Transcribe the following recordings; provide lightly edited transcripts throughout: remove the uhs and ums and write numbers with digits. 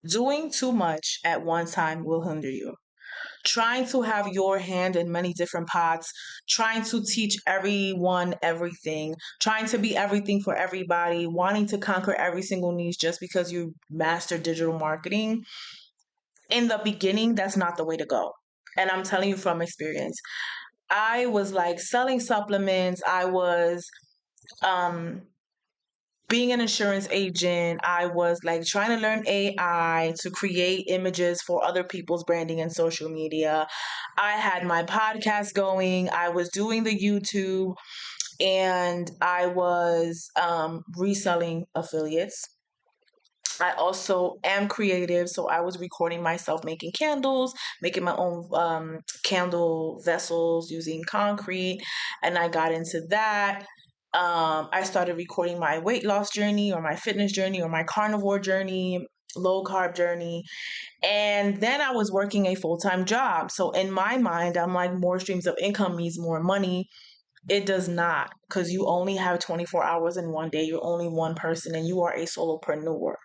Doing too much at one time will hinder you. Trying to have your hand in many different pots, trying to teach everyone everything, trying to be everything for everybody, wanting to conquer every single niche just because you master digital marketing. In the beginning, that's not the way to go. And I'm telling you from experience. I was like selling supplements. I was um being an insurance agent. I was like trying to learn AI to create images for other people's branding and social media. I had my podcast going. I was doing the YouTube, and I was reselling affiliates. I also am creative, so I was recording myself making candles, making my own candle vessels using concrete, and I got into that. I started recording my weight loss journey, or my fitness journey, or my carnivore journey, low carb journey. And then I was working a full time job. So in my mind, I'm like, more streams of income means more money. It does not, because you only have 24 hours in one day. You're only one person, and you are a solopreneur.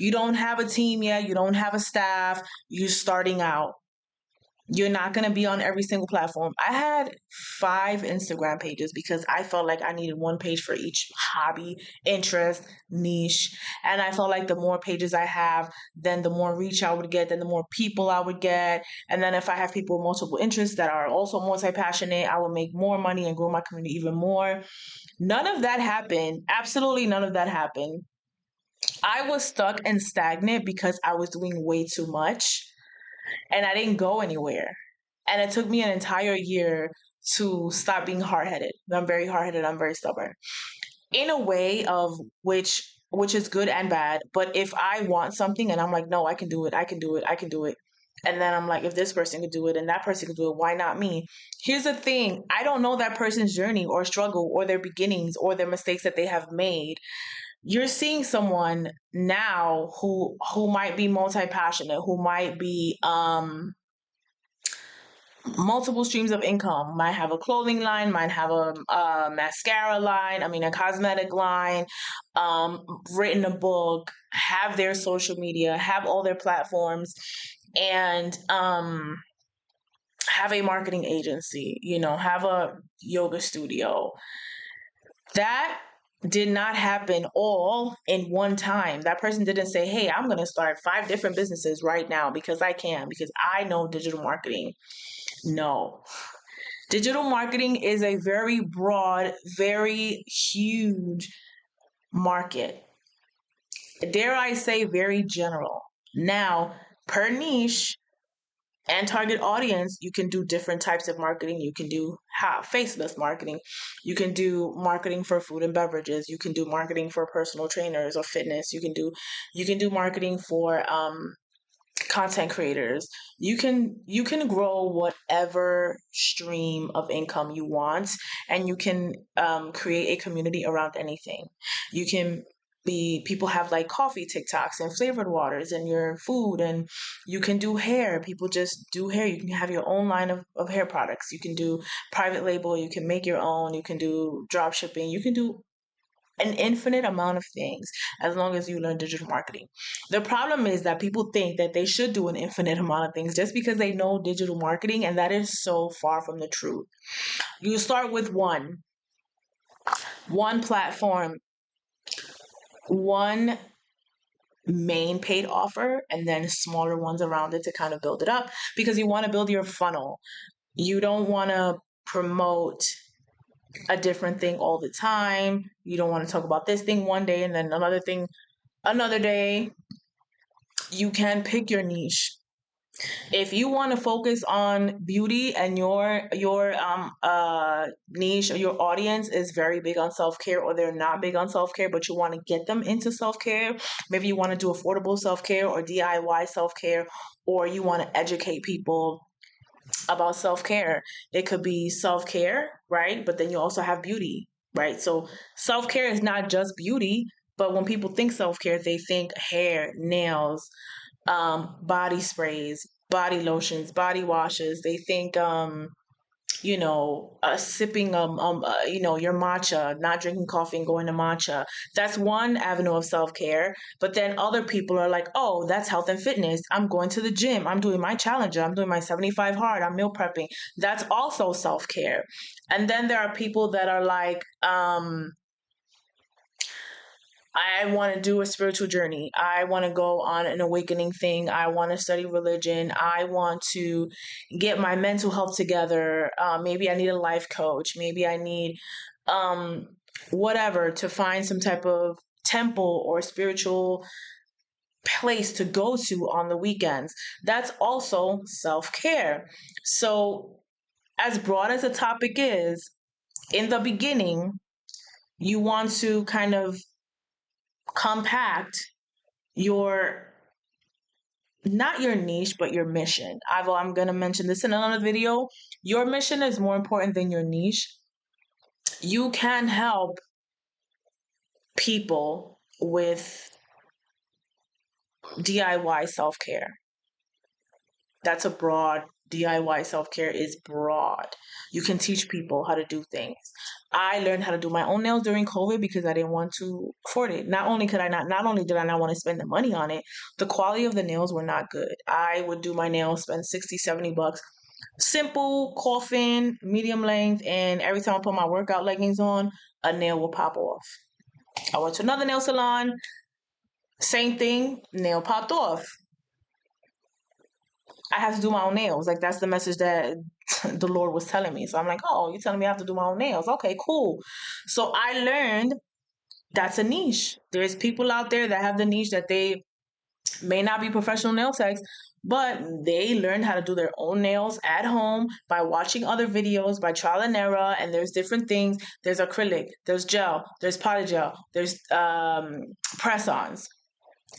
You don't have a team yet. You don't have a staff. You're starting out. You're not going to be on every single platform. I had 5 Instagram pages because I felt like I needed one page for each hobby, interest, niche. And I felt like the more pages I have, then the more reach I would get, then the more people I would get. And then if I have people with multiple interests that are also multi passionate, I will make more money and grow my community even more. None of that happened. Absolutely none of that happened. I was stuck and stagnant because I was doing way too much and I didn't go anywhere. And it took me an entire year to stop being hard headed. I'm very hard headed, I'm very stubborn. In a way of which is good and bad. But if I want something and I'm like, no, I can do it, I can do it, I can do it. And then I'm like, if this person could do it and that person could do it, why not me? Here's the thing, I don't know that person's journey or struggle or their beginnings or their mistakes that they have made. You're seeing someone now who might be multi-passionate, who might be multiple streams of income, might have a clothing line, might have a mascara line, I mean a cosmetic line, written a book, have their social media, have all their platforms, and have a marketing agency, have a yoga studio. That did not happen all in one time. That person didn't say, hey, I'm going to start 5 different businesses right now because I can, because I know digital marketing. No. Digital marketing is a very broad, very huge market. Dare I say, very general. Now, per niche, and target audience, you can do different types of marketing. You can do faceless marketing. You can do marketing for food and beverages. You can do marketing for personal trainers or fitness. You can do marketing for content creators. You can grow whatever stream of income you want, and you can create a community around anything. You can be people have like coffee TikToks and flavored waters and your food, and you can do hair. People just do hair. You can have your own line of hair products. You can do private label. You can make your own. You can do drop shipping. You can do an infinite amount of things as long as you learn digital marketing. The problem is that people think that they should do an infinite amount of things just because they know digital marketing, and that is so far from the truth. You start with one platform, one main paid offer, and then smaller ones around it to kind of build it up, because you want to build your funnel. You don't want to promote a different thing all the time. You don't want to talk about this thing one day and then another thing another day. You can pick your niche. If you want to focus on beauty and your niche or your audience is very big on self-care, or they're not big on self-care but you want to get them into self-care, maybe you want to do affordable self-care or DIY self-care, or you want to educate people about self-care. It could be self-care, right? But then you also have beauty, right? So self-care is not just beauty, but when people think self-care, they think hair, nails, body sprays, body lotions, body washes. They think sipping your matcha, not drinking coffee and going to matcha. That's one avenue of self-care. But then other people are like, oh, that's health and fitness. I'm going to the gym. I'm doing my challenger. I'm doing my 75 hard. I'm meal prepping. That's also self-care. And then there are people that are like, I want to do a spiritual journey. I want to go on an awakening thing. I want to study religion. I want to get my mental health together. Maybe I need a life coach. Maybe I need um, whatever to find some type of temple or spiritual place to go to on the weekends. That's also self care. So, as broad as the topic is, in the beginning, you want to kind of compact your not your niche but your mission. I'm going to mention this in another video. Your mission is more important than your niche. You can help people with DIY self-care. That's a broad DIY self-care is broad. You can teach people how to do things. I learned how to do my own nails during COVID because I didn't want to afford it. Not only did I not want to spend the money on it, the quality of the nails were not good. I would do my nails, spend 60, $70. Simple, coffin, medium length, and every time I put my workout leggings on, a nail will pop off. I went to another nail salon, same thing, nail popped off. I have to do my own nails. Like that's the message that the Lord was telling me. So I'm like, oh, you're telling me I have to do my own nails. Okay, cool. So I learned that's a niche. There's people out there that have the niche that they may not be professional nail techs, but they learn how to do their own nails at home by watching other videos, by trial and error. And there's different things. There's acrylic, there's gel, there's poly gel, there's press-ons.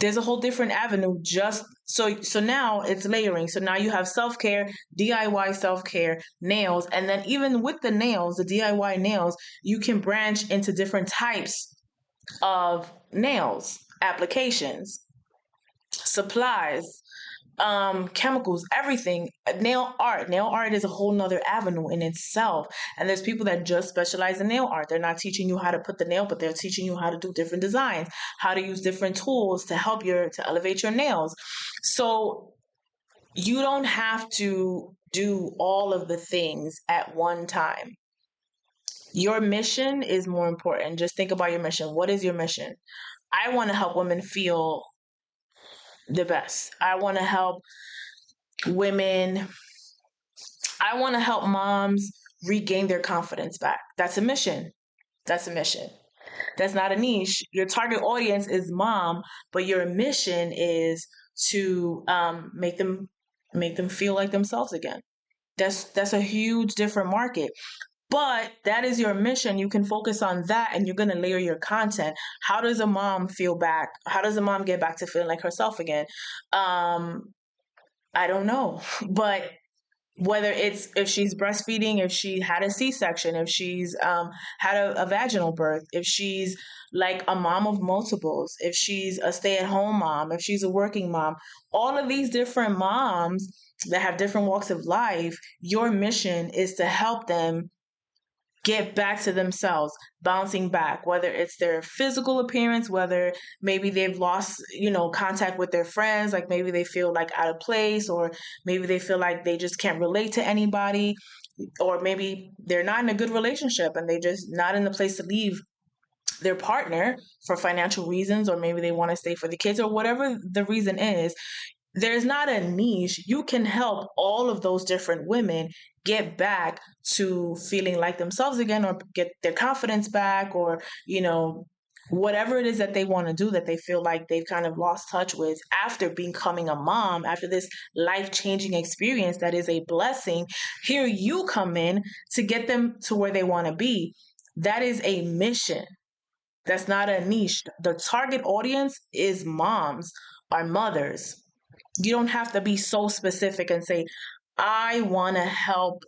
There's a whole different avenue. Just so now it's layering. So now you have self-care, DIY self-care, nails, and then even with the nails, the DIY nails, you can branch into different types of nails, applications, supplies, chemicals, everything. Nail art is a whole nother avenue in itself. And there's people that just specialize in nail art. They're not teaching you how to put the nail, but they're teaching you how to do different designs, how to use different tools to help to elevate your nails. So you don't have to do all of the things at one time. Your mission is more important. Just think about your mission. What is your mission? I want to help women feel the best. I want to help women. I want to help moms regain their confidence back. That's a mission. That's a mission. That's not a niche. Your target audience is mom, but your mission is to make them feel like themselves again. That's a huge different market. But that is your mission. You can focus on that and you're going to layer your content. How does a mom feel back? How does a mom get back to feeling like herself again? I don't know. But whether it's if she's breastfeeding, if she had a C-section, if she's had a vaginal birth, if she's like a mom of multiples, if she's a stay-at-home mom, if she's a working mom, all of these different moms that have different walks of life, your mission is to help them get back to themselves, bouncing back, whether it's their physical appearance, whether maybe they've lost, contact with their friends, like maybe they feel like out of place, or maybe they feel like they just can't relate to anybody, or maybe they're not in a good relationship and they just not in the place to leave their partner for financial reasons, or maybe they want to stay for the kids, or whatever the reason is. There's not a niche. You can help all of those different women get back to feeling like themselves again, or get their confidence back, or, whatever it is that they want to do that they feel like they've kind of lost touch with after becoming a mom, after this life-changing experience that is a blessing. Here you come in to get them to where they want to be. That is a mission. That's not a niche. The target audience is moms, or mothers. You don't have to be so specific and say, I want to help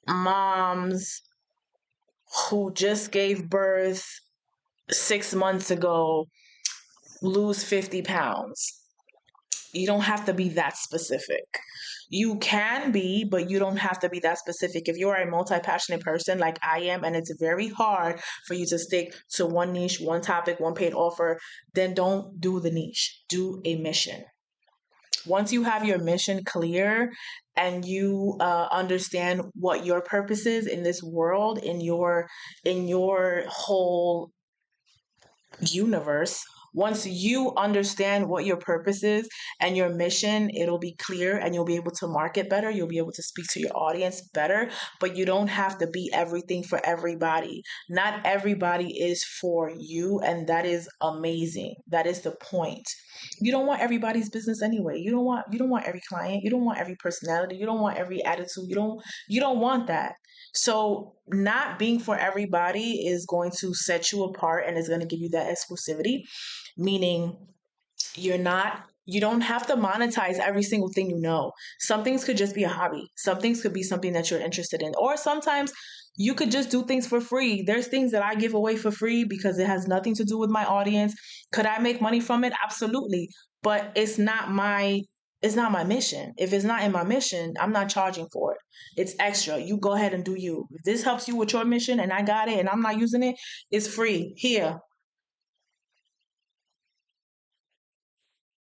moms who just gave birth 6 months ago lose 50 pounds. You don't have to be that specific. You can be, but you don't have to be that specific. If you are a multi-passionate person like I am, and it's very hard for you to stick to one niche, one topic, one paid offer, then don't do the niche. Do a mission. Once you have your mission clear and you understand what your purpose is in this world, in your whole universe, once you understand what your purpose is and your mission, it'll be clear and you'll be able to market better. You'll be able to speak to your audience better, but you don't have to be everything for everybody. Not everybody is for you, and that is amazing. That is the point. You don't want everybody's business anyway. You don't want every client. You don't want every personality. You don't want every attitude. You don't want that. So not being for everybody is going to set you apart and is going to give you that exclusivity, meaning you don't have to monetize every single thing you know. Some things could just be a hobby. Some things could be something that you're interested in. Or sometimes you could just do things for free. There's things that I give away for free because it has nothing to do with my audience. Could I make money from it? Absolutely. But it's not my mission. If it's not in my mission, I'm not charging for it. It's extra. You go ahead and do you. If this helps you with your mission and I got it and I'm not using it, it's free. Here,